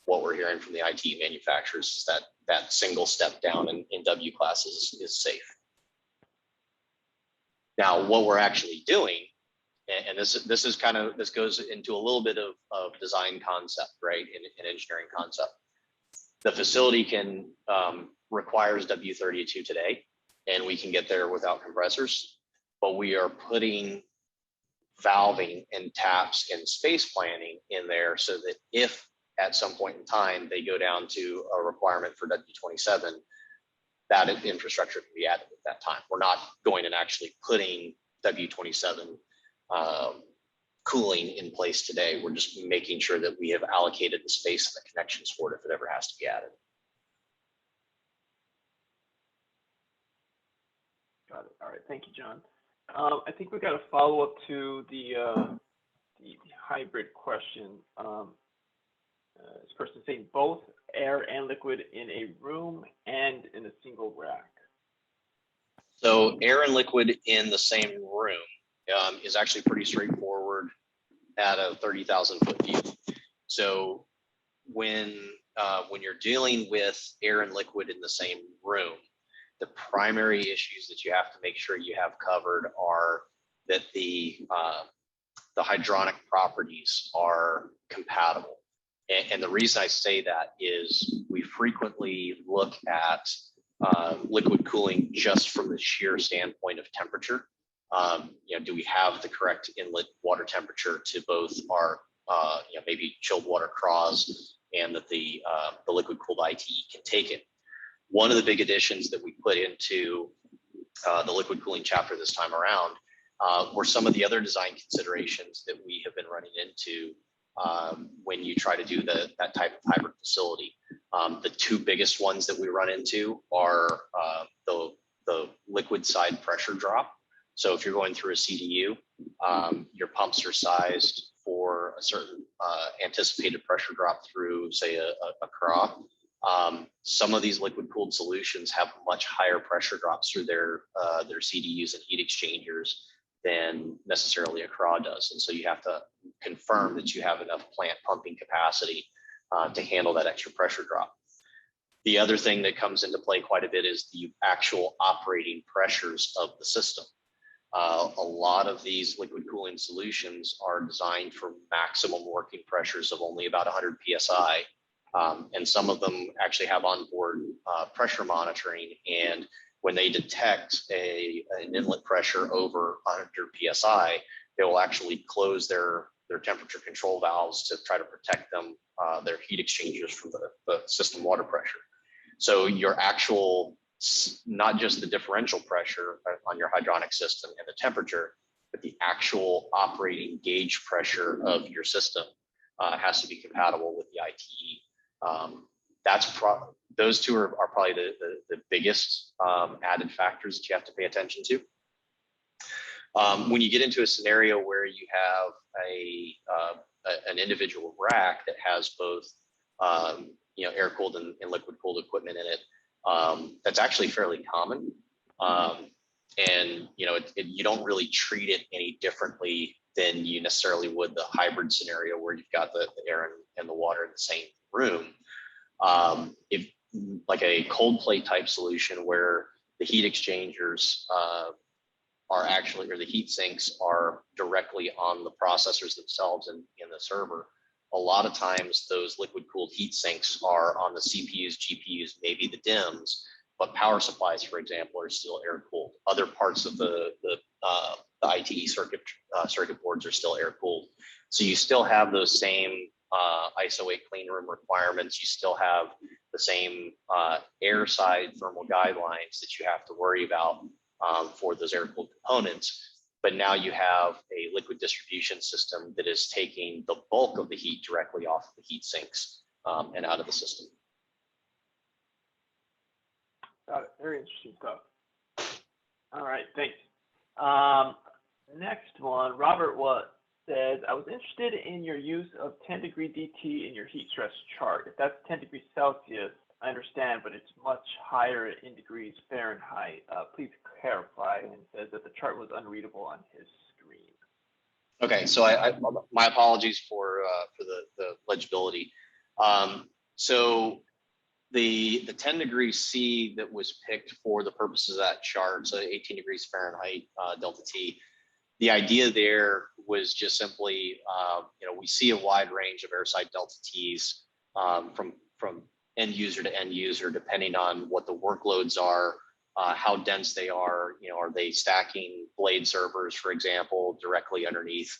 [SPEAKER 2] what we're hearing from the ITE manufacturers is that single step down in W classes is safe. Now, what we're actually doing, and this goes into a little bit of design concept, right, in engineering concept. The facility requires W32 today, and we can get there without compressors, but we are putting valving and taps and space planning in there so that if at some point in time they go down to a requirement for W27, that infrastructure can be added at that time. We're not going and actually putting W27 cooling in place today. We're just making sure that we have allocated the space and the connections for it if it ever has to be added.
[SPEAKER 1] Got it. All right. Thank you, John. I think we got a follow up to the hybrid question. This person saying both air and liquid in a room and in a single rack.
[SPEAKER 2] So air and liquid in the same room is actually pretty straightforward at a 30,000 foot view. So when you're dealing with air and liquid in the same room, the primary issues that you have to make sure you have covered are that the hydronic properties are compatible. And the reason I say that is we frequently look at liquid cooling just from the sheer standpoint of temperature. Do we have the correct inlet water temperature to both our maybe chilled water craws, and that the liquid cooled ITE can take it. One of the big additions that we put into the liquid cooling chapter this time around were some of the other design considerations that we have been running into when you try to do that type of hybrid facility. The two biggest ones that we run into are the liquid side pressure drop. So if you're going through a CDU, your pumps are sized for a certain anticipated pressure drop through, say, a craw. Some of these liquid cooled solutions have much higher pressure drops through their CDUs and heat exchangers than necessarily a craw does. And so you have to confirm that you have enough plant pumping capacity to handle that extra pressure drop. The other thing that comes into play quite a bit is the actual operating pressures of the system. A lot of these liquid cooling solutions are designed for maximum working pressures of only about 100 PSI. And some of them actually have onboard pressure monitoring. And when they detect an inlet pressure over 100 PSI, they will actually close their temperature control valves to try to protect them, their heat exchangers from the system water pressure. So your actual, not just the differential pressure on your hydronic system and the temperature, but the actual operating gauge pressure of your system has to be compatible with the ITE. Those two are probably the biggest added factors that you have to pay attention to. When you get into a scenario where you have an individual rack that has both air cooled and liquid cooled equipment in it, that's actually fairly common. And you don't really treat it any differently than you necessarily would the hybrid scenario where you've got the air and the water in the same room. If like a cold plate type solution where the heat exchangers are actually, or the heat sinks are directly on the processors themselves and in the server, a lot of times those liquid cooled heat sinks are on the CPUs, GPUs, maybe the DIMMs, but power supplies, for example, are still air cooled. Other parts of the ITE circuit boards are still air cooled. So you still have those same ISO 8 clean room requirements. You still have the same air side thermal guidelines that you have to worry about for those air cooled components. But now you have a liquid distribution system that is taking the bulk of the heat directly off of the heat sinks and out of the system.
[SPEAKER 1] Got it. Very interesting stuff. All right, thanks. Next one, Robert says, I was interested in your use of 10-degree DT in your heat stress chart. If that's 10 degrees Celsius, I understand, but it's much higher in degrees Fahrenheit. Please clarify. And says that the chart was unreadable on his screen.
[SPEAKER 2] Okay, so my apologies for the legibility. So the 10 degrees C that was picked for the purposes of that chart, so 18 degrees Fahrenheit delta T, the idea there was just simply, we see a wide range of airside delta T's from end user to end user, depending on what the workloads are, how dense they are. Are they stacking blade servers, for example, directly underneath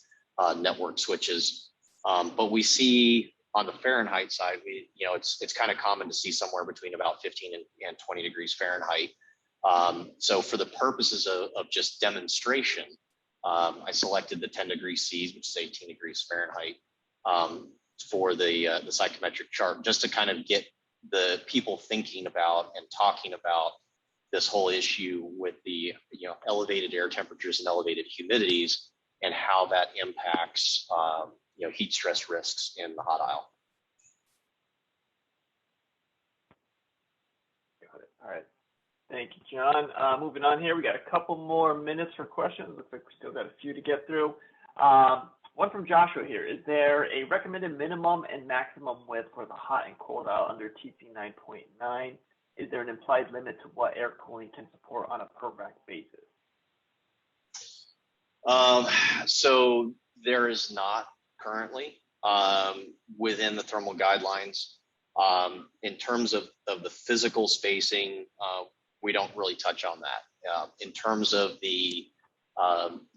[SPEAKER 2] network switches? But we see On the Fahrenheit side, it's kind of common to see somewhere between about 15 and 20 degrees Fahrenheit. So for the purposes of just demonstration, I selected the 10 degrees C, which is 18 degrees Fahrenheit, for the psychometric chart, just to kind of get the people thinking about and talking about this whole issue with the elevated air temperatures and elevated humidities and how that impacts heat stress risks in the hot aisle.
[SPEAKER 1] Got it. All right. Thank you, John. Moving on here, we got a couple more minutes for questions. Looks like we still got a few to get through. One from Joshua here. Is there a recommended minimum and maximum width for the hot and cold aisle under TC 9.9? Is there an implied limit to what air cooling can support on a per rack basis?
[SPEAKER 2] So there is not currently within the thermal guidelines. In terms of the physical spacing, we don't really touch on that. In terms of the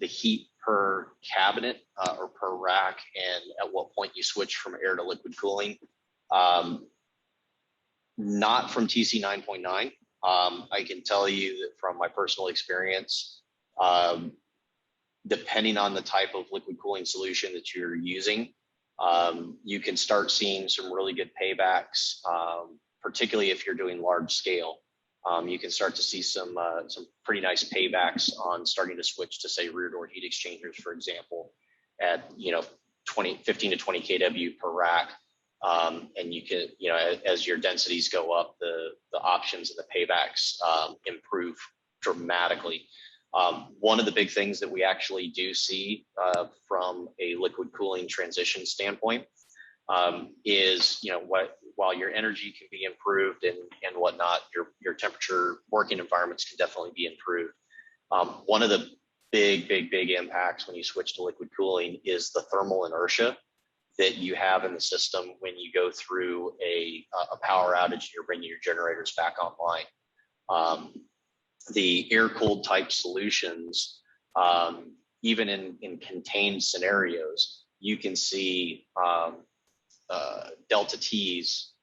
[SPEAKER 2] heat per cabinet or per rack, and at what point you switch from air to liquid cooling, not from TC 9.9. I can tell you that from my personal experience, depending on the type of liquid cooling solution that you're using, you can start seeing some really good paybacks, particularly if you're doing large scale. You can start to see some pretty nice paybacks on starting to switch to, say, rear door heat exchangers, for example, at 15 to 20 kW per rack. And you can, as your densities go up, the options and the paybacks improve dramatically. One of the big things that we actually do see from a liquid cooling transition standpoint is, while your energy can be improved and whatnot, your temperature working environments can definitely be improved. One of the big impacts when you switch to liquid cooling is the thermal inertia that you have in the system when you go through a power outage and you're bringing your generators back online. The air-cooled type solutions, even in contained scenarios, you can see delta T's,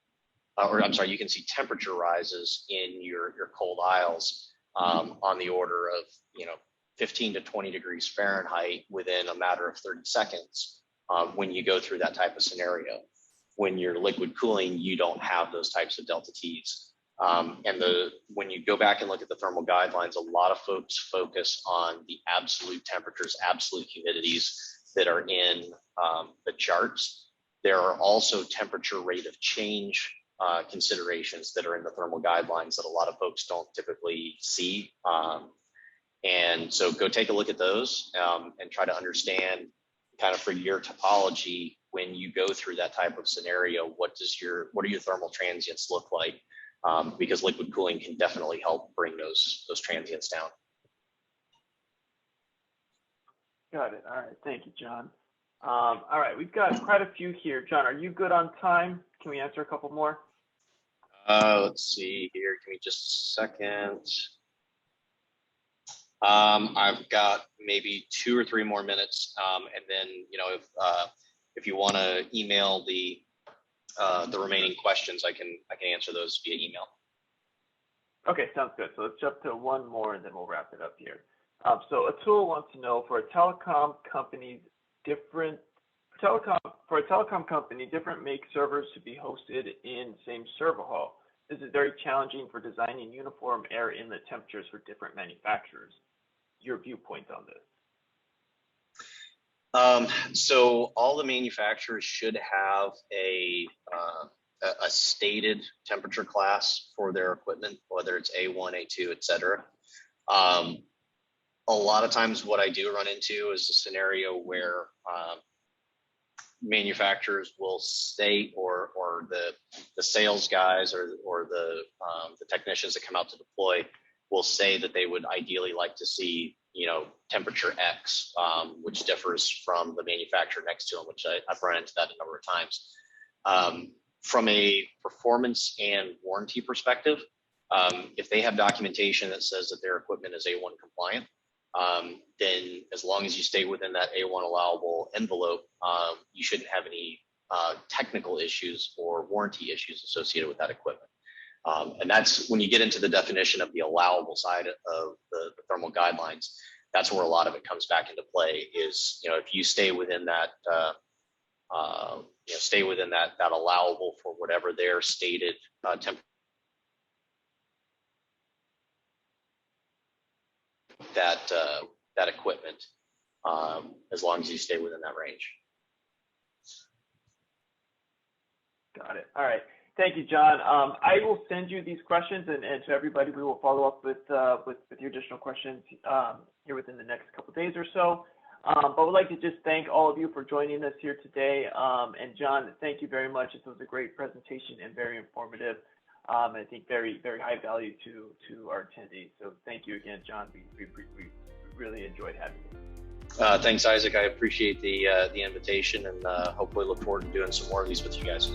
[SPEAKER 2] you can see temperature rises in your cold aisles on the order of 15 to 20 degrees Fahrenheit within a matter of 30 seconds when you go through that type of scenario. When you're liquid cooling, you don't have those types of delta T's. When you go back and look at the thermal guidelines, a lot of folks focus on the absolute temperatures, absolute humidities that are in the charts. There are also temperature rate of change considerations that are in the thermal guidelines that a lot of folks don't typically see. And so go take a look at those and try to understand kind of for your topology, when you go through that type of scenario, what are your thermal transients look like? Because liquid cooling can definitely help bring those transients down.
[SPEAKER 1] Got it. All right. Thank you, John. All right. We've got quite a few here. John, are you good on time? Can we answer a couple more?
[SPEAKER 2] Let's see here. Give me just a second. I've got maybe 2 or 3 more minutes. And then, if you want to email the remaining questions, I can answer those via email.
[SPEAKER 1] Okay, sounds good. So let's jump to one more and then we'll wrap it up here. So Atul wants to know, for a telecom company, different make servers to be hosted in same server hall. This is very challenging for designing uniform air inlet temperatures for different manufacturers. Your viewpoint on this?
[SPEAKER 2] So all the manufacturers should have a stated temperature class for their equipment, whether it's A1, A2, et cetera. A lot of times what I do run into is a scenario where manufacturers will state, or the sales guys or the technicians that come out to deploy will say that they would ideally like to see, temperature X, which differs from the manufacturer next to them, which I've run into that a number of times. From a performance and warranty perspective, if they have documentation that says that their equipment is A1 compliant, then as long as you stay within that A1 allowable envelope, you shouldn't have any technical issues or warranty issues associated with that equipment. And that's when you get into the definition of the allowable side of the thermal guidelines. That's where a lot of it comes back into play. Is if you stay within that, that allowable for whatever their stated temperature. That equipment, as long as you stay within that range.
[SPEAKER 1] Got it. All right. Thank you, John. I will send you these questions, and to everybody, we will follow up with your additional questions here within the next couple of days or so. But would like to just thank all of you for joining us here today. And John, thank you very much. This was a great presentation and very informative. I think very, very high value to our attendees. So thank you again, John. We really enjoyed having you.
[SPEAKER 2] Thanks, Isaac. I appreciate the invitation, and hopefully look forward to doing some more of these with you guys.